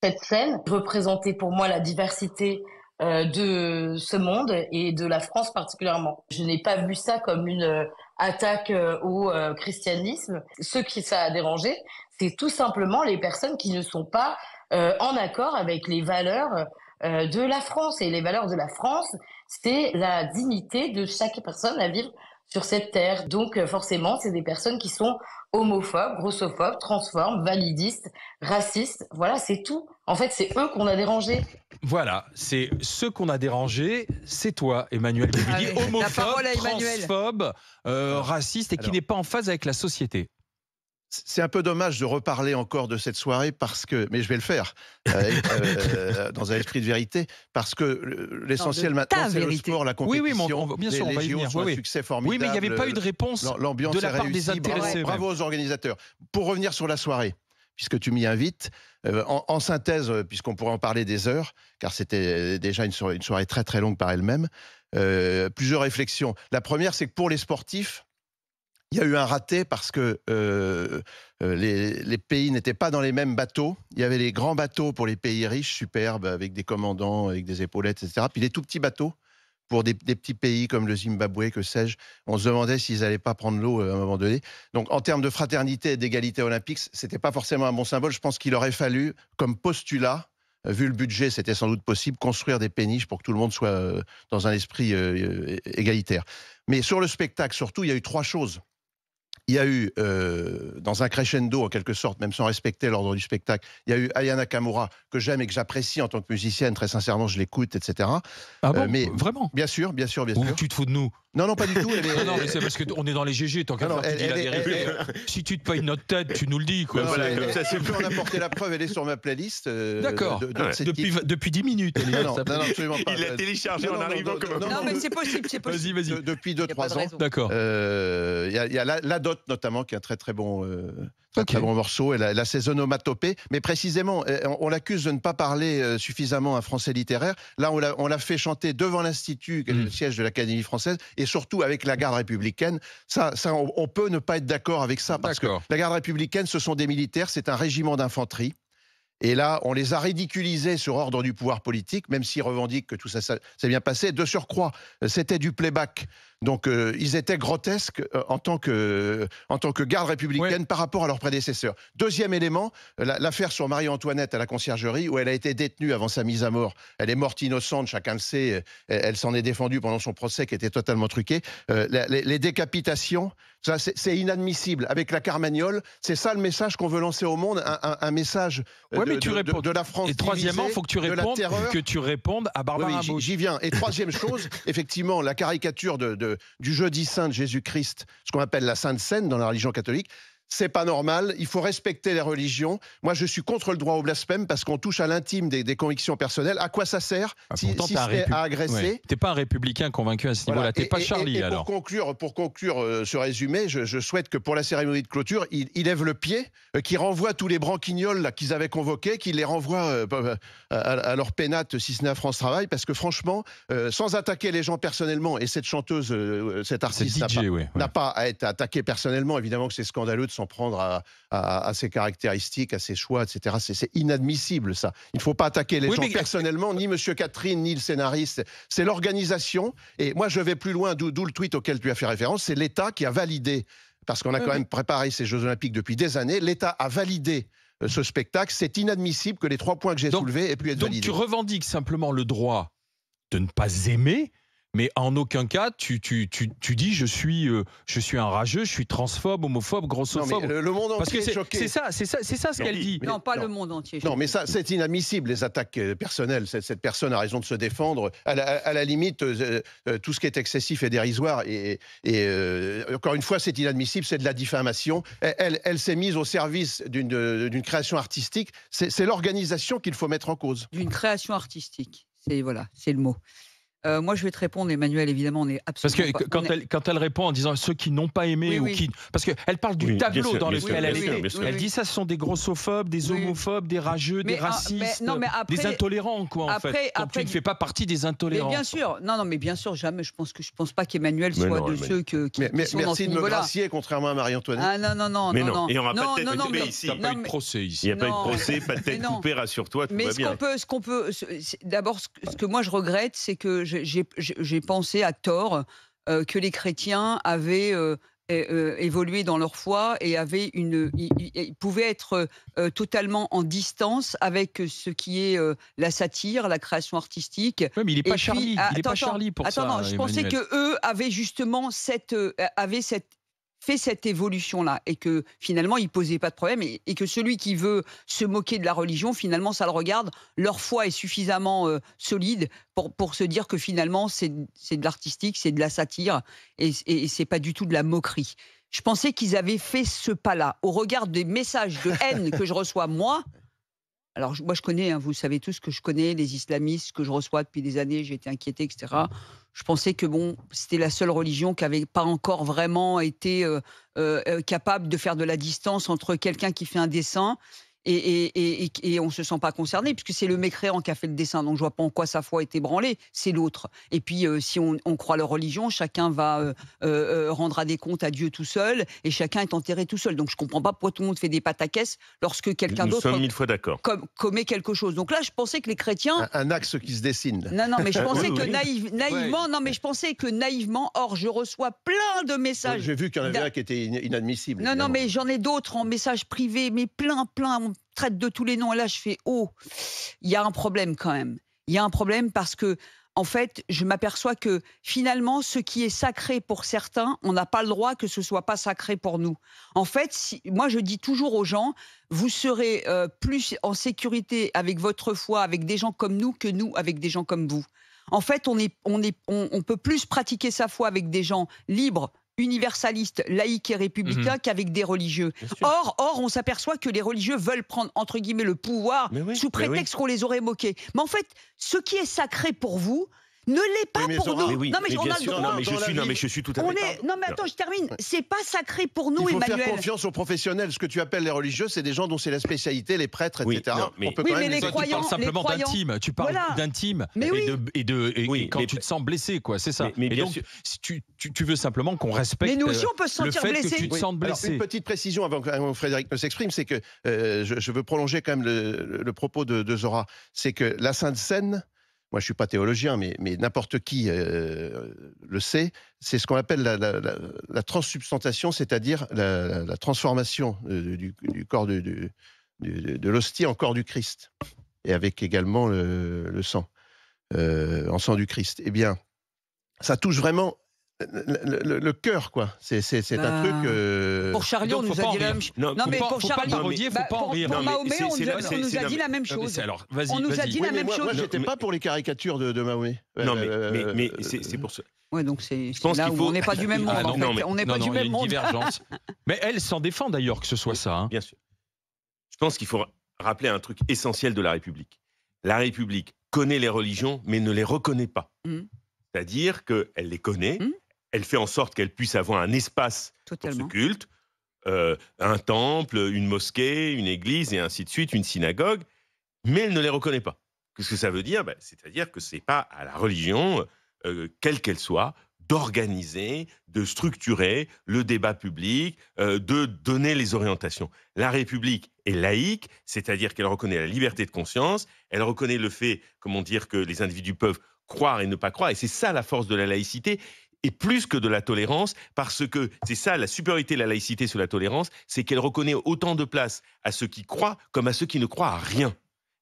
Cette scène représentait pour moi la diversité de ce monde et de la France particulièrement. Je n'ai pas vu ça comme une attaque au christianisme. Ce qui ça a dérangé, c'est tout simplement les personnes qui ne sont pas en accord avec les valeurs de la France. Et les valeurs de la France, c'est la dignité de chaque personne à vivre sur cette terre. Donc forcément, c'est des personnes qui sont homophobes, grossophobes, transphobes, validistes, racistes. Voilà, c'est tout. En fait, c'est eux qu'on a dérangés. Voilà, c'est ceux qu'on a dérangés, c'est toi, Emmanuel Bébédi, Allez, la homophobe, parole à Emmanuel. transphobe, raciste et qui Alors, n'est pas en phase avec la société. c'est un peu dommage de reparler encore de cette soirée parce que, mais je vais le faire dans un esprit de vérité, parce que l'essentiel maintenant c'est le sport, la Oui, oui, compétition. bien sûr, on va y venir. Sont Oui, un oui. succès Oui, formidable. mais il n'y avait pas eu de réponse L'ambiance de la est part des réussie. intéressés. Bravo aux organisateurs. Pour revenir sur la soirée, puisque tu m'y invites, en synthèse, puisqu'on pourrait en parler des heures, car c'était déjà une soirée très très longue par elle-même, plusieurs réflexions. La première, c'est que pour les sportifs, il y a eu un raté parce que les pays n'étaient pas dans les mêmes bateaux. Il y avait les grands bateaux pour les pays riches, superbes, avec des commandants, avec des épaulettes, etc. Puis les tout petits bateaux pour des petits pays comme le Zimbabwe, que sais-je. On se demandait s'ils n'allaient pas prendre l'eau à un moment donné. Donc en termes de fraternité et d'égalité olympique, c'était pas forcément un bon symbole. Je pense qu'il aurait fallu, comme postulat, vu le budget, c'était sans doute possible, construire des péniches pour que tout le monde soit dans un esprit égalitaire. Mais sur le spectacle, surtout, il y a eu trois choses. Il y a eu, dans un crescendo en quelque sorte, même sans respecter l'ordre du spectacle, il y a eu Aya Nakamura, que j'aime et que j'apprécie en tant que musicienne, très sincèrement, je l'écoute, etc. Ah bon, Mais vraiment? bien sûr. Ou tu te fous de nous? Non, pas du tout. Non, mais c'est parce qu'on est dans les GG, tant qu'à Non, faire, tu dis la vérité. Si tu te payes notre tête, tu nous le dis, quoi. Non, Voilà. c'est plus en apporter la preuve, elle est sur ma playlist. D'accord. Depuis 10 minutes. Elle est là, Non, ça peut- absolument pas. Il l'a téléchargé en arrivant comme un... Non, mais c'est possible, c'est possible. Vas-y. Depuis Il y a pas de 2-3 ans. raison. D'accord. Il y a la Dot notamment, qui est un très bon, Ok. très bon morceau, et la ses onomatopées. Mais précisément, on l'accuse de ne pas parler suffisamment un français littéraire. Là, on l'a fait chanter devant l'Institut, qui est le siège de l'Académie française, et surtout avec la garde républicaine. Ça, on peut ne pas être d'accord avec ça, parce que D'accord. la garde républicaine, ce sont des militaires, c'est un régiment d'infanterie. Et là, on les a ridiculisés sur ordre du pouvoir politique, même s'ils revendiquent que tout ça s'est bien passé. De surcroît, c'était du playback. Donc, ils étaient grotesques en tant que garde républicaine par rapport à leurs prédécesseurs. Deuxième élément, l'affaire sur Marie-Antoinette à la conciergerie, où elle a été détenue avant sa mise à mort. Elle est morte innocente, chacun le sait. Elle s'en est défendue pendant son procès qui était totalement truqué. Les décapitations, ça, c'est inadmissible. Avec la Carmagnole, c'est ça le message qu'on veut lancer au monde, un message de la France. Et troisièmement, il divisée, faut que tu répondes à Barbara oui, Bush. j'y viens. Et troisième chose, effectivement, la caricature du jeudi saint de Jésus-Christ, ce qu'on appelle la Sainte Seine dans la religion catholique, c'est pas normal, il faut respecter les religions. Moi, je suis contre le droit au blasphème parce qu'on touche à l'intime des convictions personnelles. À quoi ça sert si c'est à agresser? Ouais. T'es pas un républicain convaincu à ce niveau-là, t'es pas Charlie, alors. Pour conclure ce résumé, je souhaite que pour la cérémonie de clôture, il lève le pied, qu'il renvoie tous les branquignoles qu'ils avaient convoqués, qu'il les renvoie à leur pénate, si ce n'est à France Travail, parce que franchement, sans attaquer les gens personnellement, et cette chanteuse, cette artiste n'a pas à être attaquée personnellement, évidemment que c'est scandaleux de s'en prendre à ses caractéristiques, à ses choix, etc. C'est inadmissible, ça. Il ne faut pas attaquer les gens personnellement, ni Monsieur Catherine, ni le scénariste. C'est l'organisation. Et moi, je vais plus loin, d'où le tweet auquel tu as fait référence. C'est l'État qui a validé, parce qu'on a quand même préparé ces Jeux Olympiques depuis des années, l'État a validé ce spectacle. C'est inadmissible que les 3 points que j'ai soulevés aient pu être validés. Donc tu revendiques simplement le droit de ne pas aimer, mais en aucun cas, tu dis je suis un rageux, je suis transphobe, homophobe, grossophobe. Non, mais le monde entier parce que est choqué. c'est ça ce qu'elle dit. Non, pas le monde entier. Non, mais ça, c'est inadmissible, les attaques personnelles. Cette personne a raison de se défendre. À la limite, tout ce qui est excessif et dérisoire. Et encore une fois, c'est inadmissible, c'est de la diffamation. Elle s'est mise au service d'une création artistique. C'est l'organisation qu'il faut mettre en cause. D'une création artistique. C'est le mot. Moi, je vais te répondre, Emmanuel, évidemment, on est Parce absolument que pas... quand elle répond en disant ceux qui n'ont pas aimé Oui, ou qui... Parce qu'elle parle du Oui, bien tableau sûr, dans bien lequel sûr, elle bien sûr, est. bien sûr. Elle dit ça, ce sont des grossophobes, des Oui. homophobes, des rageux, des Mais, racistes, non, mais après- des intolérants, quoi, en fait. Donc tu ne fais pas partie des Mais intolérants. bien sûr, non, mais bien sûr, jamais. Je pense pas qu'Emmanuel Mais soit non, de mais- ceux qui Mais sont dans ce merci de me niveau-là. gracier, contrairement à Marie-Antoinette. Ah non, Mais non, et on aura pas de tête non, coupée mais- ici. T'as pas non, eu de mais- procès Il ici. n'y a pas eu de Non. procès, pas de tête Mais non. coupée, rassure-toi, tout Mais va ce bien. qu'on peut, d'abord, ce que moi je regrette, c'est que j'ai pensé à tort que les chrétiens avaient évolué dans leur foi et ils pouvaient être totalement en distance avec ce qui est la satire, la création artistique. Ouais, mais il n'est pas Et puis, Charlie. Il n'est pas Charlie pour ça. non, je pensais Emmanuel. que eux avaient justement fait cette évolution-là et que finalement ils posaient pas de problème et que celui qui veut se moquer de la religion, finalement ça le regarde. Leur foi est suffisamment solide pour se dire que finalement c'est de l'artistique, c'est de la satire et c'est pas du tout de la moquerie. Je pensais qu'ils avaient fait ce pas-là au regard des messages de haine que je reçois moi. Alors, moi, je connais, hein, vous savez tous que je connais les islamistes que je reçois depuis des années, j'ai été inquiétée, etc. Je pensais que c'était la seule religion qui n'avait pas encore vraiment été capable de faire de la distance entre quelqu'un qui fait un dessin et on ne se sent pas concerné, puisque c'est le mécréant qui a fait le dessin, donc je ne vois pas en quoi sa foi est ébranlée, c'est l'autre. Et puis, si on croit leur religion, chacun rendra des comptes à Dieu tout seul, et chacun est enterré tout seul. Donc je ne comprends pas pourquoi tout le monde fait des pataquès lorsque quelqu'un Nous d'autre sommes 1000 fois d'accord. commet quelque chose. Donc là, je pensais que les chrétiens... Un axe qui se dessine. Non, mais je pensais Oui, que oui. naïvement, Ouais. non, mais je pensais que naïvement, or, je reçois plein de messages. J'ai vu qu'il y en avait un qui était inadmissible. Non, évidemment. mais j'en ai d'autres en message privé, mais plein, on me traite de tous les noms. Et là, je fais, il y a un problème quand même. Il y a un problème parce que, en fait, je m'aperçois que finalement, ce qui est sacré pour certains, on n'a pas le droit que ce soit pas sacré pour nous. En fait, moi, je dis toujours aux gens, vous serez plus en sécurité avec votre foi, avec des gens comme nous, que nous, avec des gens comme vous. En fait, on peut plus pratiquer sa foi avec des gens libres, universalistes, laïques et républicains qu'avec des religieux. Or, on s'aperçoit que les religieux veulent prendre, entre guillemets, le pouvoir Mais oui, sous prétexte qu'on les aurait moqués. Mais en fait, ce qui est sacré pour vous ne l'est pas Oui, mais pour Zora, nous. Mais oui, non, mais mais on bien a le sûr, droit. non, mais je suis tout à fait. Non, mais attends, je termine. C'est pas sacré pour nous, Il faut Emmanuel. faire confiance aux professionnels. Ce que tu appelles les religieux, c'est des gens dont c'est la spécialité, les prêtres, Oui, etc. non, mais- On peut Oui, quand mais même les Toi, tu croyants, parles simplement les croyants. d'intime. Tu parles Voilà. d'intime Mais oui. et Oui, quand mais- tu te sens blessé, quoi. C'est ça. Mais et bien donc, sûr. si tu veux simplement qu'on respecte Mais nous aussi, on peut se le sentir fait blessé. que tu te Oui. sentes Alors, blessé. une petite précision avant que Frédéric ne s'exprime, c'est que je veux prolonger quand même le propos de Zora. C'est que la Sainte Seine, moi je ne suis pas théologien, mais n'importe qui le sait, c'est ce qu'on appelle la transsubstantiation, c'est-à-dire la transformation du corps de l'hostie en corps du Christ, et avec également le sang, en sang du Christ. Eh bien, ça touche vraiment le cœur, quoi. C'est un truc... Pour Charlie, on donc, faut nous pas a en dit la rire. même chose. Non, Non, mais faut pour pas Charlie, parodier, faut pas en rire. Pour Non, mais Mahomet, c'est- on c'est nous a dit la même Ah, mais chose. c'est alors, vas-y, On nous a vas-y. dit Oui, la mais même moi, chose. j'étais pas pour les caricatures de Mahomet. Non, mais c'est pour ça. Ouais, donc c'est pense là qu'il où faut- on n'est pas du même monde. Ah, non, en fait. non, mais- On n'est Non, pas non, du il y a même une monde. divergence. Mais elle s'en défend d'ailleurs que ce soit ça. Hein. Bien sûr. Je pense qu'il faut rappeler un truc essentiel de la République. La République connaît les religions, mais ne les reconnaît pas. C'est-à-dire qu'elle les connaît, elle fait en sorte qu'elles puissent avoir un espace pour ce Totalement. culte, un temple, une mosquée, une église et ainsi de suite, une synagogue, mais elle ne les reconnaît pas. Qu'est-ce que ça veut dire ? C'est-à-dire que ce n'est pas à la religion, quelle qu'elle soit, d'organiser, de structurer le débat public, de donner les orientations. La République est laïque, c'est-à-dire qu'elle reconnaît la liberté de conscience, elle reconnaît le fait, comment dire, que les individus peuvent croire et ne pas croire, et c'est ça la force de la laïcité, et plus que de la tolérance, parce que c'est ça la supériorité de la laïcité sur la tolérance, c'est qu'elle reconnaît autant de place à ceux qui croient comme à ceux qui ne croient à rien.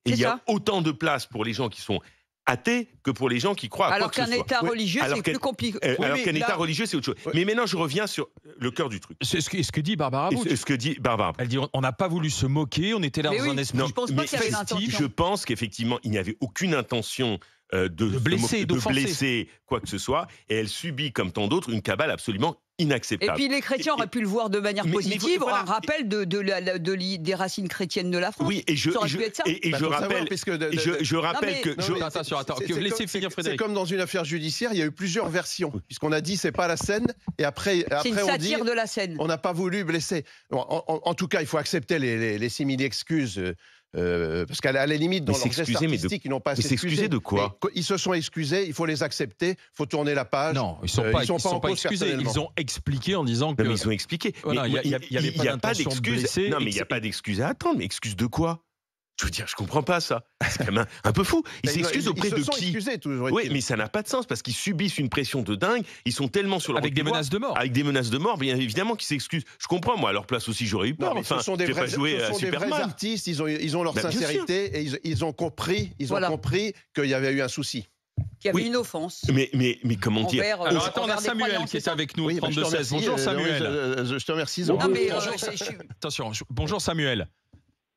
Et il y a ça. autant de place pour les gens qui sont athées que pour les gens qui croient à Alors quoi que qu'un ce soit. État Oui. religieux, Alors c'est qu'un- plus compliqué. Alors Oui, qu'un là- État religieux, c'est autre chose. Oui. Mais maintenant, je reviens sur le cœur du truc. C'est ce que dit Barbara Et Bush. ce que dit Barbara. Elle dit on n'a pas voulu se moquer, on était là Mais dans oui. un esprit. Non, je pense pas mais qu'il y avait l'intention. je pense qu'effectivement, il n'y avait aucune intention de blesser, d'offenser. blesser quoi que ce soit, et elle subit, comme tant d'autres, une cabale absolument inacceptable. Et puis les chrétiens auraient pu le voir de manière positive, voilà. un rappel des racines chrétiennes de la France. Oui, et je rappelle que... Laissez finir Frédéric. C'est comme dans une affaire judiciaire, il y a eu plusieurs versions, puisqu'on a dit c'est pas la scène, et après c'est une on satire dit de la scène. on n'a pas voulu blesser. En tout cas, il faut accepter les simili-excuses. Parce qu'à la limite, dans leur geste artistique, ils n'ont pas à s'excuser. de quoi? Ils se sont excusés, il faut les accepter, il faut tourner la page. Non, ils ne sont pas excusés. Ils ont expliqué en disant que... Non, mais ils ont expliqué. Voilà, il n'y a pas d'inexcuse. Non, mais il n'y a pas d'excuse à attendre. Mais excuse de quoi? Je veux dire, je comprends pas ça. C'est quand même un peu fou. Ils s'excusent auprès de qui? Ils se sont excusés, toujours. Oui, mais ça n'a pas de sens parce qu'ils subissent une pression de dingue. Ils sont tellement sur le avec des menaces de mort. Avec des menaces de mort, bien évidemment qu'ils s'excusent. Je comprends, moi, à leur place aussi, j'aurais eu peur. Enfin, ce sont des vrais artistes, ils ont leur sincérité et ils ont compris qu'il y avait eu un souci. Qu'il y avait une offense. Mais comment dire? Alors attends, on a Samuel qui est avec nous, 32-16. Bonjour Samuel. Je te remercie. Attention, bonjour Samuel.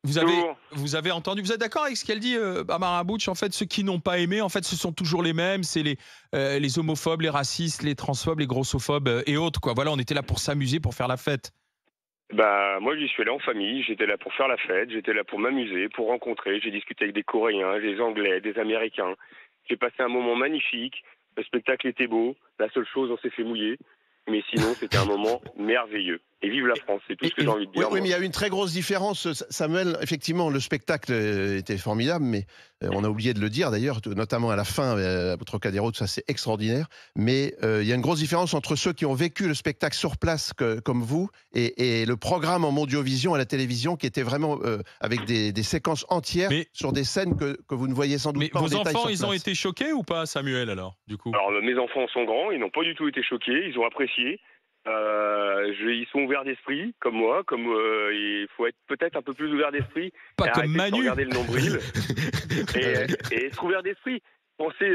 Vous avez entendu, vous êtes d'accord avec ce qu'elle dit, Barbara Butch? En fait, ceux qui n'ont pas aimé, en fait, ce sont toujours les mêmes. C'est les homophobes, les racistes, les transphobes, les grossophobes et autres, quoi. Voilà, on était là pour s'amuser, pour faire la fête. Bah, moi, j'y suis allé en famille. J'étais là pour faire la fête. J'étais là pour m'amuser, pour rencontrer. J'ai discuté avec des Coréens, des Anglais, des Américains. J'ai passé un moment magnifique. Le spectacle était beau. La seule chose, on s'est fait mouiller. Mais sinon, c'était un moment merveilleux. Et vive la France, c'est tout ce que j'ai envie de dire. Oui, mais il y a une très grosse différence, Samuel. Effectivement, le spectacle était formidable, mais on a oublié de le dire d'ailleurs, notamment à la fin, à Trocadéro, ça c'est extraordinaire. Mais il y a une grosse différence entre ceux qui ont vécu le spectacle sur place, comme vous, et le programme en Mondiovision à la télévision, qui était vraiment avec des séquences entières sur des scènes que vous ne voyez sans doute pas en détail. Mais vos enfants, ils ont été choqués ou pas, Samuel, alors, du coup? Alors, mes enfants sont grands, ils n'ont pas du tout été choqués, ils ont apprécié. Ils sont ouverts d'esprit, comme moi. Il faut être peut-être un peu plus ouvert d'esprit. Pas comme Manu. Regarder le nombril et être ouvert d'esprit. C'est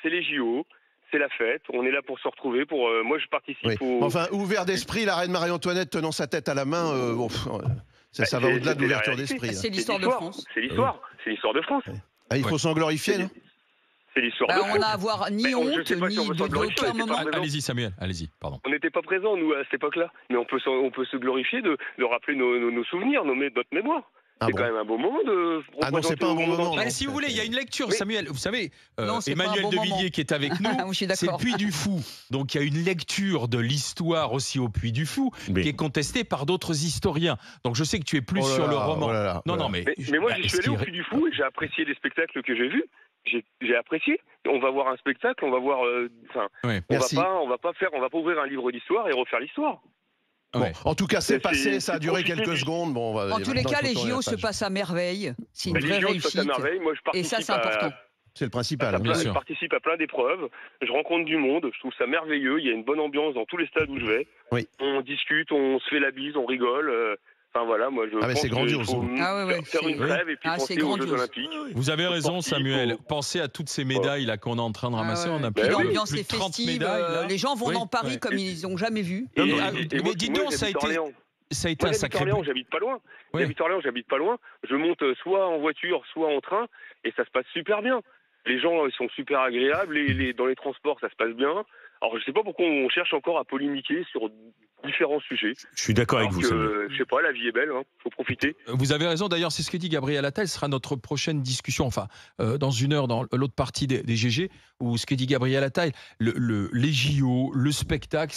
les JO, c'est la fête. On est là pour se retrouver. Moi, je participe. Enfin, ouvert d'esprit, la reine Marie-Antoinette tenant sa tête à la main. Ça va au-delà de l'ouverture d'esprit. C'est l'histoire de France. C'est l'histoire. C'est l'histoire de France. Il faut s'en glorifier, non? C'est l'histoire de France. On n'a à avoir ni honte, ni d'aucun moment. Allez-y, Samuel, allez-y, pardon. On n'était pas présents, nous, à cette époque-là. Mais on peut se glorifier de rappeler nos souvenirs, notre mémoire. C'est quand même un beau moment de... Ah non, c'est pas un bon moment. Si vous voulez, il y a une lecture, Samuel. Vous savez, Emmanuel de Villiers qui est avec nous, c'est le Puy du Fou. Donc il y a une lecture de l'histoire aussi au Puy du Fou qui est contestée par d'autres historiens. Donc je sais que tu es plus sur le roman. Mais moi, j'y suis allé au Puy du Fou et j'ai apprécié les spectacles que j'ai vus. J'ai apprécié. On va voir un spectacle, on va voir. On va pas ouvrir un livre d'histoire et refaire l'histoire. Bon, en tout cas, c'est passé, ça a duré quelques secondes. En tous les cas, les JO se passent à merveille. C'est une vraie réussite. Moi, je participe et ça, c'est important. C'est le principal. Je participe à plein d'épreuves. Je rencontre du monde. Je trouve ça merveilleux. Il y a une bonne ambiance dans tous les stades où je vais. Oui. On discute, on se fait la bise, on rigole. Enfin voilà, moi je pense c'est grandiose. Faire une trêve et puis penser aux Jeux Olympiques. Vous avez raison, Samuel. Pensez à toutes ces médailles là qu'on est en train de ramasser. On a plus l'ambiance est de 30 festive. médailles. Les gens vont dans Paris comme ils n'ont jamais vu. Mais dis donc, ça a été un sacré. J'habite pas loin. J'habite pas loin. Je monte soit en voiture, soit en train, et ça se passe super bien. Les gens ils sont super agréables. Dans les transports, ça se passe bien. Alors je sais pas pourquoi on cherche encore à polémiquer sur différents sujets. Je suis d'accord avec vous. Je sais pas, la vie est belle, faut profiter. Vous avez raison, d'ailleurs c'est ce que dit Gabriel Attal, ce sera notre prochaine discussion, dans une heure dans l'autre partie des GG, où ce que dit Gabriel Attal, les JO, le spectacle,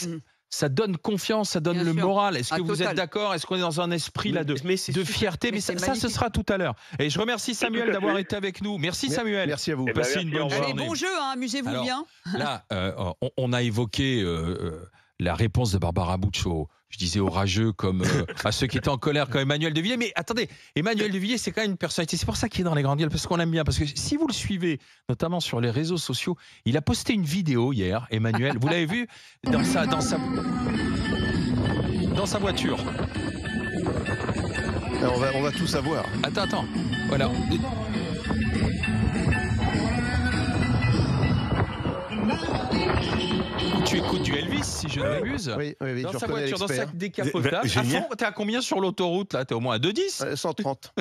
ça donne confiance, ça donne le moral. Est-ce que vous êtes d'accord? Est-ce qu'on est dans un esprit là de fierté? Mais ça, ce sera tout à l'heure. Et je remercie Samuel d'avoir été avec nous. Merci Samuel. Merci à vous. Passez une bonne journée. Allez, bon jeu, amusez-vous bien. Là, on a évoqué la réponse de Barbara Butch je disais aux rageux comme à ceux qui étaient en colère comme Emmanuel de Villiers. Mais attendez, Emmanuel de Villiers, c'est quand même une personnalité. C'est pour ça qu'il est dans les grandes gueules, parce qu'on l'aime bien. Parce que si vous le suivez, notamment sur les réseaux sociaux, il a posté une vidéo hier, Emmanuel. Vous l'avez vu dans sa voiture. On va tout savoir. Attends. Voilà. Tu écoutes du Elvis, si je ne m'abuse. Oui, Dans je sa reconnais voiture, dans l'expert. sa décapotable. Génial. T'es à combien sur l'autoroute là? T'es au moins à 2,10. 130.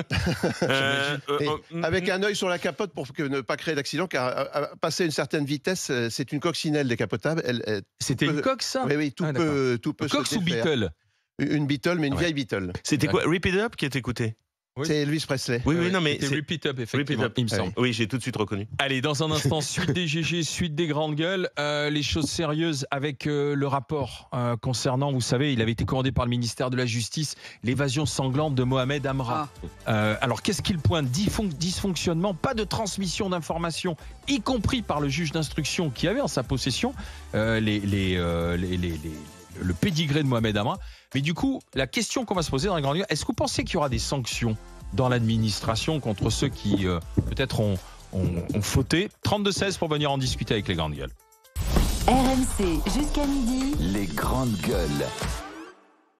Et Mm, avec un œil sur la capote pour ne pas créer d'accident, car passer une certaine vitesse, c'est une coccinelle décapotable. C'était une coque, ça? Oui, tout peut Coque se ou défaire. Beetle? Une Beetle, mais une Ouais. vieille Beetle. C'était quoi? Rip It Up qui est écouté? Oui. C'est Elvis Presley. Oui, non, mais C'était c'est Rip It Up, Rip It effectivement, Up. il me semble. Oui, j'ai tout de suite reconnu. Allez, dans un instant, suite des GG, suite des grandes gueules, les choses sérieuses avec le rapport concernant, vous savez, il avait été commandé par le ministère de la Justice, l'évasion sanglante de Mohamed Amra. Alors, qu'est-ce qu'il pointe? Dysfonctionnement, pas de transmission d'informations, y compris par le juge d'instruction qui avait en sa possession le pédigré de Mohamed Amra. Mais du coup, la question qu'on va se poser dans les grandes gueules, est-ce que vous pensez qu'il y aura des sanctions dans l'administration contre ceux qui peut-être ont fauté? 32-16 pour venir en discuter avec les grandes gueules. RMC jusqu'à midi. Les grandes gueules.